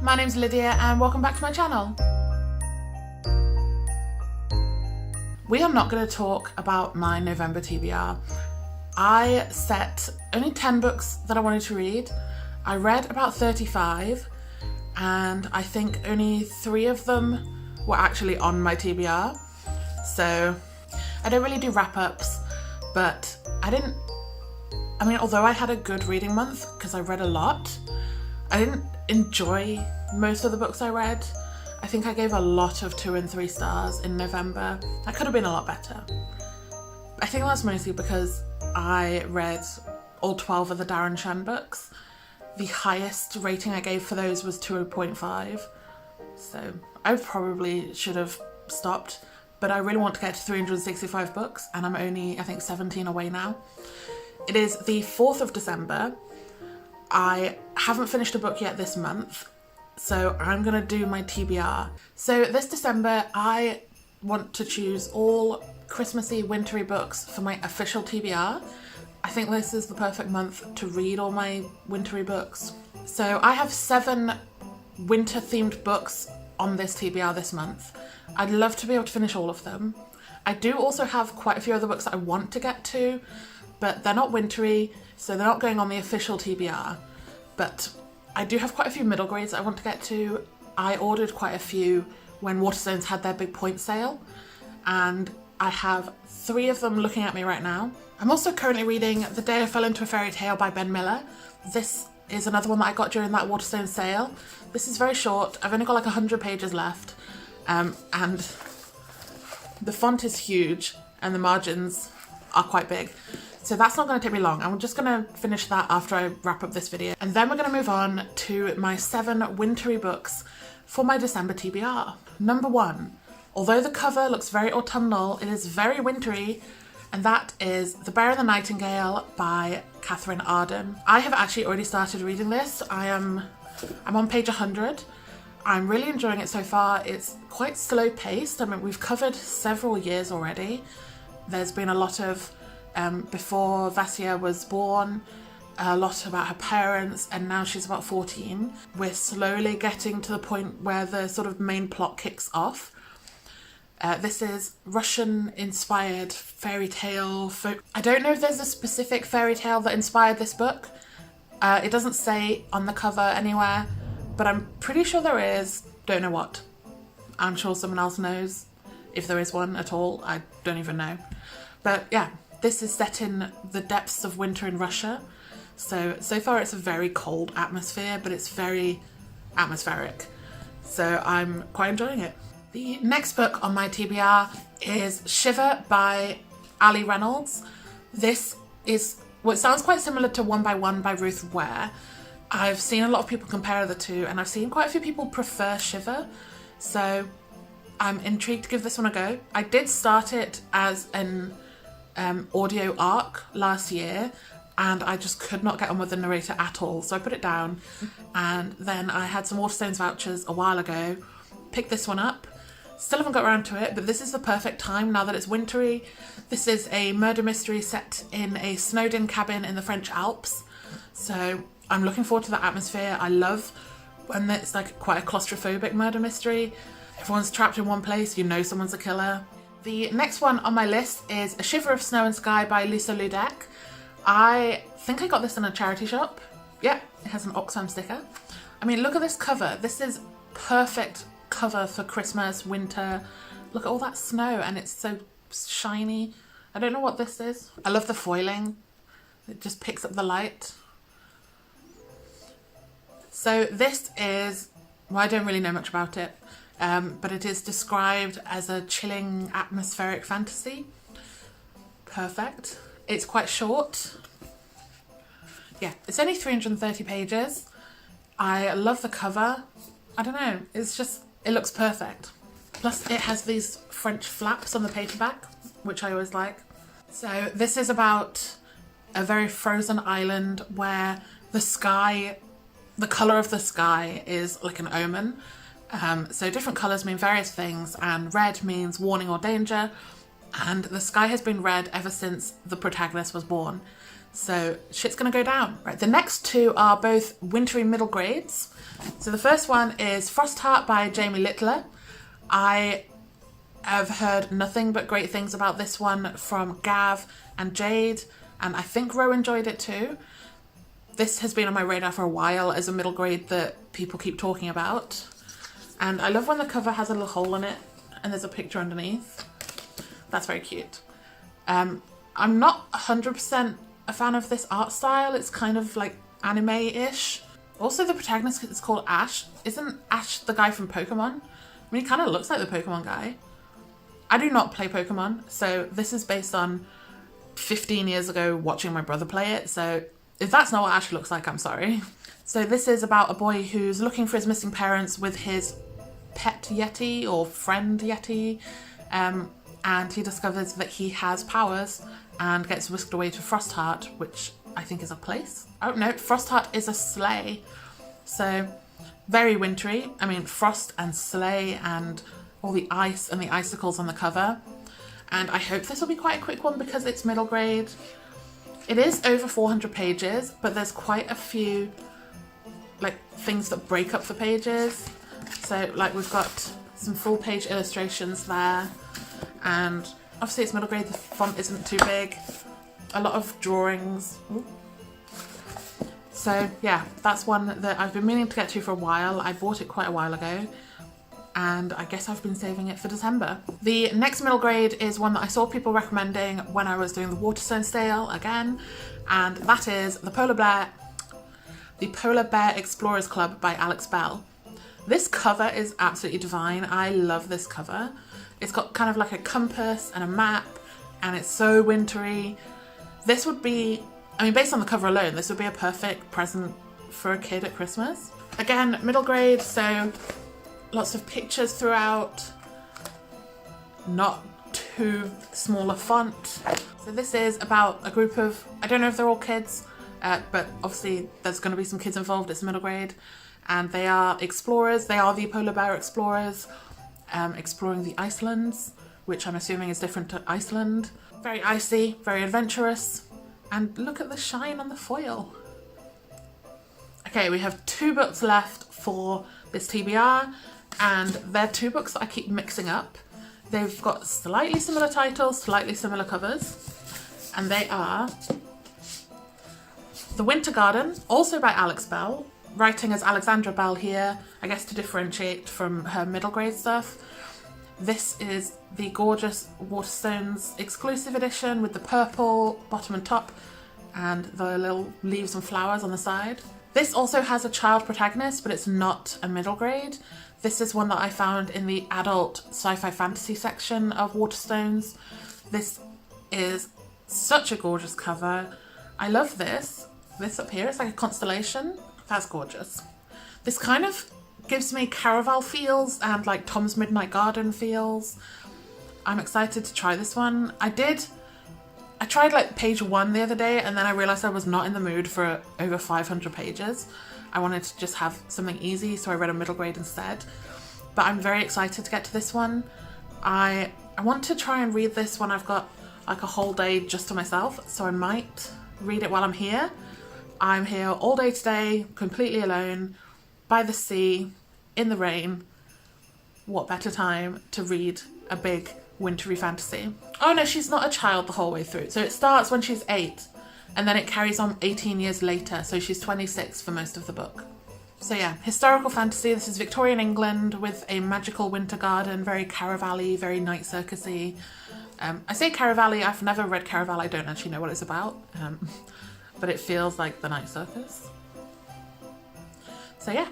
my name's Lydia and welcome back to my channel. We are not going to talk about my November TBR. I set only 10 books that I wanted to read. I read about 35 and I think only 3 of them were actually on my TBR. So I don't really do wrap-ups, but although I had a good reading month because I read a lot, I didn't enjoy most of the books I read. I think I gave a lot of 2 and 3 stars in November. That could have been a lot better. I think that's mostly because I read all 12 of the Darren Shan books. The highest rating I gave for those was 2.5. So I probably should have stopped, but I really want to get to 365 books and I'm only, I think, 17 away now. It is the 4th of December. I haven't finished a book yet this month, so I'm gonna do my TBR. So this December, I want to choose all Christmassy, wintry books for my official TBR. I think this is the perfect month to read all my wintry books. So I have 7 winter themed books on this TBR this month. I'd love to be able to finish all of them. I do also have quite a few other books that I want to get to, but they're not wintry, so they're not going on the official TBR. But I do have quite a few middle grades that I want to get to. I ordered quite a few when Waterstones had their big point sale, and I have 3 of them looking at me right now. I'm also currently reading The Day I Fell into a Fairy Tale by Ben Miller. This is another one that I got during that Waterstones sale. This is very short. I've only got like 100 pages left, and the font is huge and the margins are quite big. So that's not going to take me long. I'm just going to finish that after I wrap up this video. And then we're going to move on to my 7 wintry books for my December TBR. Number 1, although the cover looks very autumnal, it is very wintry, and that is The Bear and the Nightingale by Catherine Arden. I have actually already started reading this. I'm on page 100. I'm really enjoying it so far. It's quite slow paced. I mean, we've covered several years already. There's been a lot of before Vasya was born, a lot about her parents, and now she's about 14. We're slowly getting to the point where the sort of main plot kicks off. This is Russian-inspired fairy tale folk. I don't know if there's a specific fairy tale that inspired this book. It doesn't say on the cover anywhere, but I'm pretty sure there is. Don't know what. I'm sure someone else knows if there is one at all. I don't even know. But yeah. This is set in the depths of winter in Russia. So far it's a very cold atmosphere, but it's very atmospheric. So I'm quite enjoying it. The next book on my TBR is Shiver by Ali Reynolds. This is what sounds quite similar to One by One by Ruth Ware. I've seen a lot of people compare the two, and I've seen quite a few people prefer Shiver. So I'm intrigued to give this one a go. I did start it as an audio arc last year and I just could not get on with the narrator at all, so I put it down, and then I had some Waterstones vouchers a while ago, picked this one up, still haven't got around to it, but this is the perfect time now that it's wintry. This is a murder mystery set in a snowed-in cabin in the French Alps, so I'm looking forward to that atmosphere. I love when it's like quite a claustrophobic murder mystery. Everyone's trapped in one place, you know someone's a killer. The next one on my list is A Shiver of Snow and Sky by Lisa Ludek. I think I got this in a charity shop. Yeah, it has an Oxfam sticker. I mean, look at this cover. This is perfect cover for Christmas, winter. Look at all that snow and it's so shiny. I don't know what this is. I love the foiling. It just picks up the light. So this is, well, I don't really know much about it. But it is described as a chilling atmospheric fantasy. Perfect. It's quite short. Yeah, it's only 330 pages. I love the cover. I don't know, it's just, it looks perfect. Plus it has these French flaps on the paperback, which I always like. So this is about a very frozen island where the sky, the colour of the sky is like an omen. So different colours mean various things, and red means warning or danger, and the sky has been red ever since the protagonist was born. So shit's gonna go down. Right, the next two are both wintry middle grades. So the first one is Frostheart by Jamie Littler. I have heard nothing but great things about this one from Gav and Jade, and I think Ro enjoyed it too. This has been on my radar for a while as a middle grade that people keep talking about. And I love when the cover has a little hole in it and there's a picture underneath. That's very cute. I'm not 100% a fan of this art style. It's kind of like anime-ish. Also, the protagonist is called Ash. Isn't Ash the guy from Pokemon? I mean, he kind of looks like the Pokemon guy. I do not play Pokemon, so this is based on 15 years ago watching my brother play it. So if that's not what Ash looks like, I'm sorry. So this is about a boy who's looking for his missing parents with his pet Yeti or friend Yeti. And he discovers that he has powers and gets whisked away to Frostheart, which I think is a place. Oh no, Frostheart is a sleigh. So very wintry. I mean, frost and sleigh and all the ice and the icicles on the cover. And I hope this will be quite a quick one because it's middle grade. It is over 400 pages, but there's quite a few like things that break up the pages. So like we've got some full page illustrations there, and obviously it's middle grade, the font isn't too big. A lot of drawings. Ooh. So yeah, that's one that I've been meaning to get to for a while. I bought it quite a while ago, and I guess I've been saving it for December. The next middle grade is one that I saw people recommending when I was doing the Waterstone sale again, and that is The Polar Bear Explorers Club by Alex Bell. This cover is absolutely divine. I love this cover. It's got kind of like a compass and a map, and it's so wintry. This would be, I mean, based on the cover alone, this would be a perfect present for a kid at Christmas. Again, middle grade, so lots of pictures throughout, not too small a font. So this is about a group of, I don't know if they're all kids, but obviously there's going to be some kids involved. It's middle grade, and they are explorers. They are the polar bear explorers, exploring the Icelands, which I'm assuming is different to Iceland. Very icy, very adventurous, and look at the shine on the foil. Okay, we have 2 books left for this TBR, and they're 2 books that I keep mixing up. They've got slightly similar titles, slightly similar covers, and they are The Winter Garden, also by Alex Bell, writing as Alexandra Bell here, I guess to differentiate from her middle grade stuff. This is the gorgeous Waterstones exclusive edition with the purple bottom and top and the little leaves and flowers on the side. This also has a child protagonist, but it's not a middle grade. This is one that I found in the adult sci-fi fantasy section of Waterstones. This is such a gorgeous cover. I love this. This up here, it's like a constellation. That's gorgeous. This kind of gives me Caraval feels and like Tom's Midnight Garden feels. I'm excited to try this one. I tried like page 1 the other day, and then I realised I was not in the mood for over 500 pages. I wanted to just have something easy, so I read a middle grade instead. But I'm very excited to get to this one. I want to try and read this when I've got like a whole day just to myself, so I might read it while I'm here. I'm here all day today, completely alone, by the sea, in the rain. What better time to read a big wintry fantasy? Oh no, she's not a child the whole way through. So it starts when she's 8, and then it carries on 18 years later, so she's 26 for most of the book. So yeah, historical fantasy. This is Victorian England with a magical winter garden, very Caraval-y, very night circusy. I say Caraval-y, I've never read Caraval, I don't actually know what it's about. But it feels like the night circus. So yeah,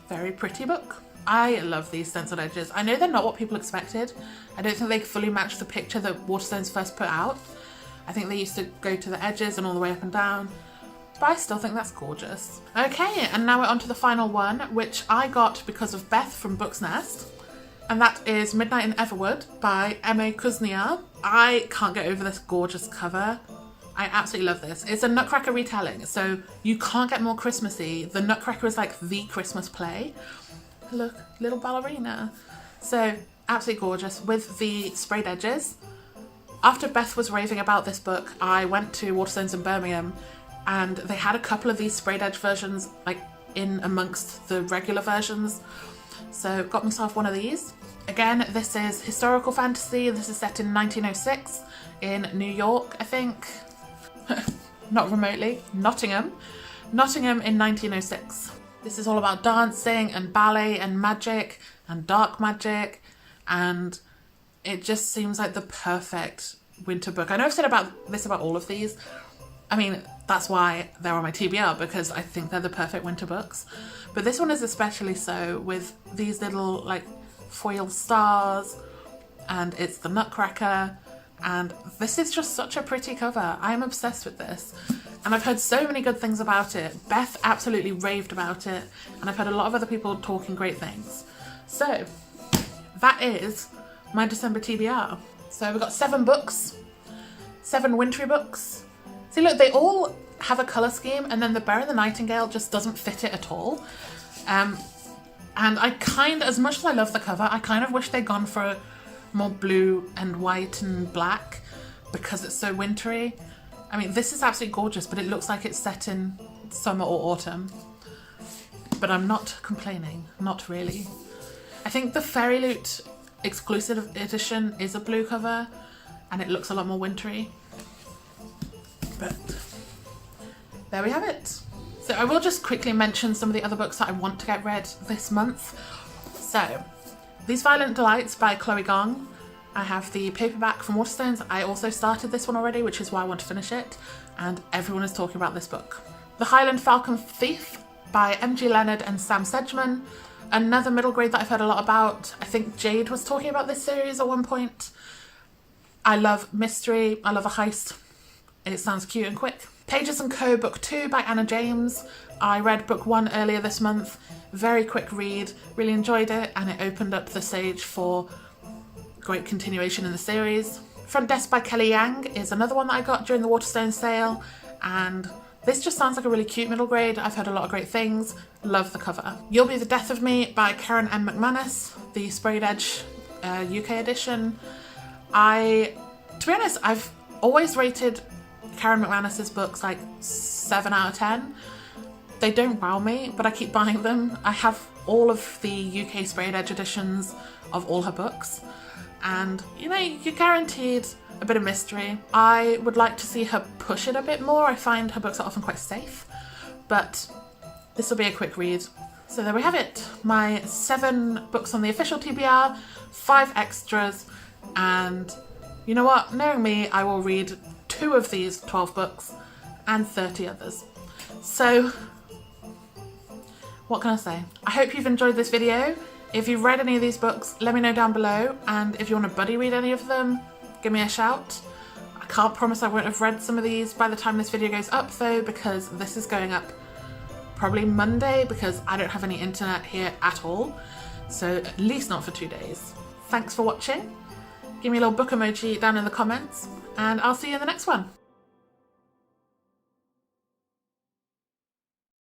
very pretty book. I love these stenciled edges. I know they're not what people expected. I don't think they fully match the picture that Waterstones first put out. I think they used to go to the edges and all the way up and down, but I still think that's gorgeous. Okay, and now we're on to the final one, which I got because of Beth from Book's Nest, and that is Midnight in Everwood by M.A. Kuznier. I can't get over this gorgeous cover. I absolutely love this. It's a Nutcracker retelling, so you can't get more Christmassy. The Nutcracker is like the Christmas play. Look, little ballerina. So absolutely gorgeous with the sprayed edges. after Beth was raving about this book, I went to Waterstones in Birmingham and they had a couple of these sprayed edge versions like in amongst the regular versions. So got myself one of these. Again, this is historical fantasy. This is set in 1906 in New York, I think. Not remotely. Nottingham in 1906. This is all about dancing and ballet and magic and dark magic, and it just seems like the perfect winter book. I know I've said about all of these. I mean, that's why they're on my TBR, because I think they're the perfect winter books. But this one is especially so, with these little like foil stars, and it's the Nutcracker, and this is just such a pretty cover. I am obsessed with this, and I've heard so many good things about it. Beth absolutely raved about it, and I've heard a lot of other people talking great things. So that is my December TBR. So we've got 7 books, 7 wintry books. See, look, they all have a colour scheme, and then the Bear and the Nightingale just doesn't fit it at all. And I as much as I love the cover, I kind of wish they'd gone for more blue and white and black because it's so wintry. I mean, this is absolutely gorgeous, but it looks like it's set in summer or autumn. But I'm not complaining, not really. I think the Fairy Loot exclusive edition is a blue cover and it looks a lot more wintry. But there we have it. So I will just quickly mention some of the other books that I want to get read this month. So, These Violent Delights by Chloe Gong. I have the paperback from Waterstones. I also started this one already, which is why I want to finish it, and everyone is talking about this book. The Highland Falcon Thief by M.G. Leonard and Sam Sedgman. Another middle grade that I've heard a lot about. I think Jade was talking about this series at one point. I love mystery. I love a heist. It sounds cute and quick. Pages & Co. Book 2 by Anna James. I read book 1 earlier this month. Very quick read. Really enjoyed it, and it opened up the stage for great continuation in the series. Front Desk by Kelly Yang is another one that I got during the Waterstone sale, and this just sounds like a really cute middle grade. I've heard a lot of great things. Love the cover. You'll Be the Death of Me by Karen M. McManus, the sprayed edge UK edition. To be honest, I've always rated Karen McManus's books like 7 out of 10. They don't wow me, but I keep buying them. I have all of the UK sprayed edge editions of all her books, and you know, you're guaranteed a bit of mystery. I would like to see her push it a bit more. I find her books are often quite safe, but this will be a quick read. So there we have it. My 7 books on the official TBR, 5 extras, and you know what? Knowing me, I will read 2 of these 12 books and 30 others. So what can I say? I hope you've enjoyed this video. If you've read any of these books, let me know down below, and if you want to buddy read any of them, give me a shout. I can't promise I won't have read some of these by the time this video goes up though, because this is going up probably Monday, because I don't have any internet here at all, so at least not for 2 days. Thanks for watching. Give me a little book emoji down in the comments, and I'll see you in the next one.